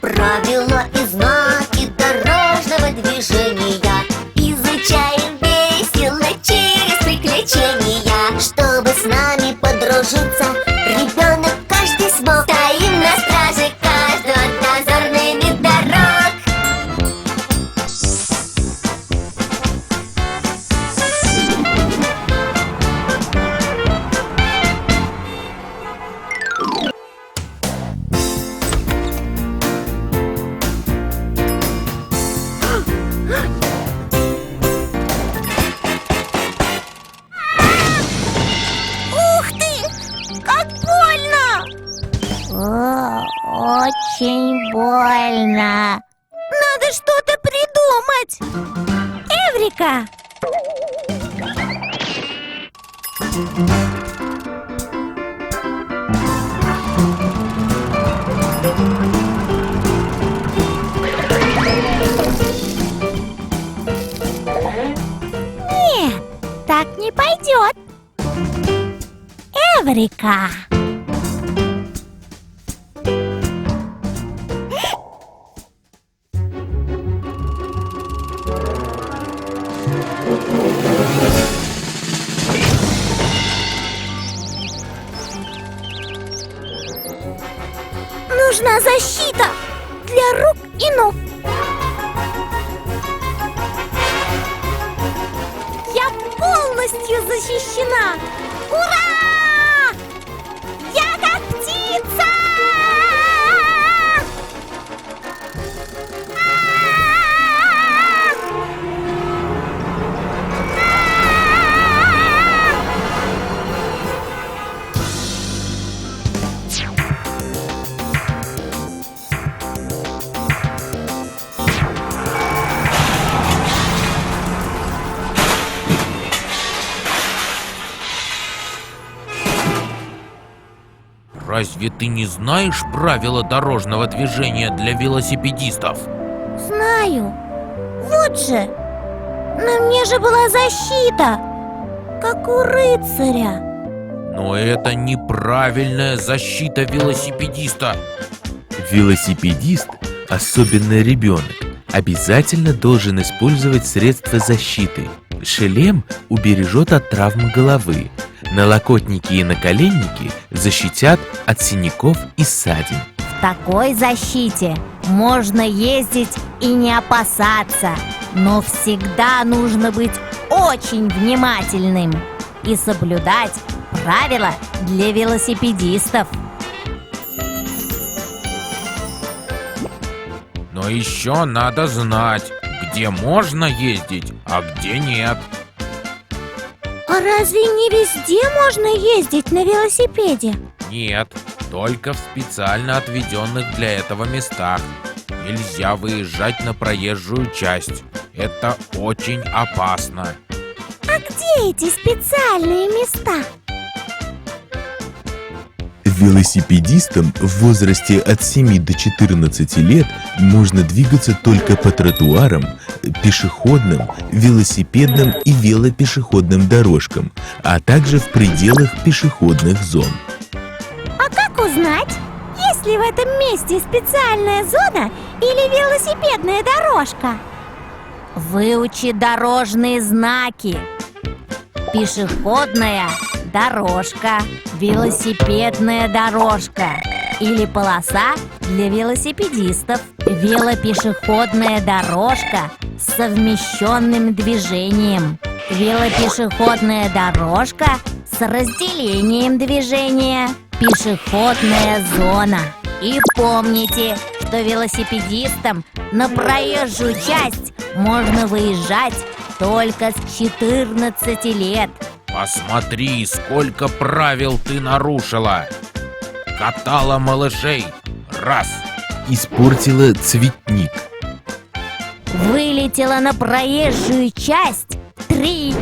правила и знаки дорожного движения изучаем весело через приключения. Чтобы с нами подружиться, ребенок каждый смог. Стоим на страже каждого дозорными дорог. Ух ты! Как больно! Очень больно. Надо что-то придумать! Эврика! Нет, так не пойдет. Эврика! Нужна защита для рук и ног. Я полностью защищена. Ура! Я как птица! Разве ты не знаешь правила дорожного движения для велосипедистов? Знаю. Вот же. На мне же была защита, как у рыцаря. Но это неправильная защита велосипедиста. Велосипедист, особенно ребенок, обязательно должен использовать средства защиты. Шлем убережет от травмы головы. Налокотники и наколенники защитят от синяков и ссадин. В такой защите можно ездить и не опасаться. Но всегда нужно быть очень внимательным и соблюдать правила для велосипедистов. Но еще надо знать, где можно ездить, а где нет. А разве не везде можно ездить на велосипеде? Нет, только в специально отведенных для этого местах. Нельзя выезжать на проезжую часть. Это очень опасно. А где эти специальные места? Велосипедистам в возрасте от 7 до 14 лет можно двигаться только по тротуарам, пешеходным, велосипедным и велопешеходным дорожкам, а также в пределах пешеходных зон. А как узнать, есть ли в этом месте специальная зона или велосипедная дорожка? Выучи дорожные знаки. Пешеходная дорожка, велосипедная дорожка или полоса для велосипедистов. Велопешеходная дорожка с совмещенным движением. Велопешеходная дорожка с разделением движения. Пешеходная зона. И помните, что велосипедистам на проезжую часть можно выезжать только с 14 лет. Посмотри, сколько правил ты нарушила. Катала малышей. Раз. Испортила цветник. Вылетела на проезжую часть 3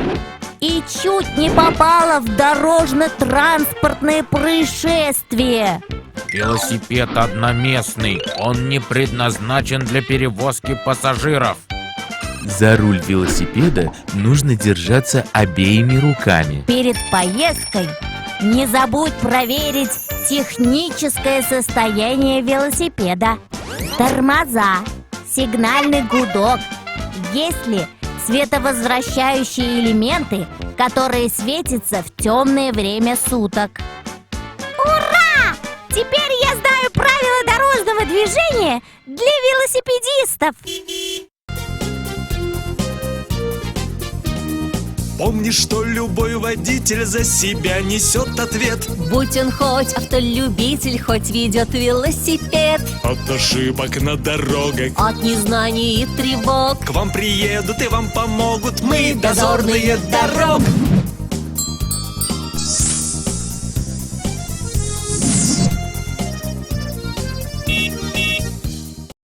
и чуть не попала в дорожно-транспортное происшествие. Велосипед одноместный. Он не предназначен для перевозки пассажиров. За руль велосипеда нужно держаться обеими руками. Перед поездкой не забудь проверить техническое состояние велосипеда. тормоза, сигнальный гудок. Есть ли световозвращающие элементы, которые светятся в темное время суток? Ура! Теперь я знаю правила дорожного движения для велосипедистов. Помни, что любой водитель за себя несет ответ. Будь он хоть автолюбитель, хоть ведет велосипед. От ошибок на дорогах, От незнаний и тревог к вам приедут и вам помогут. Мы дозорные дорог.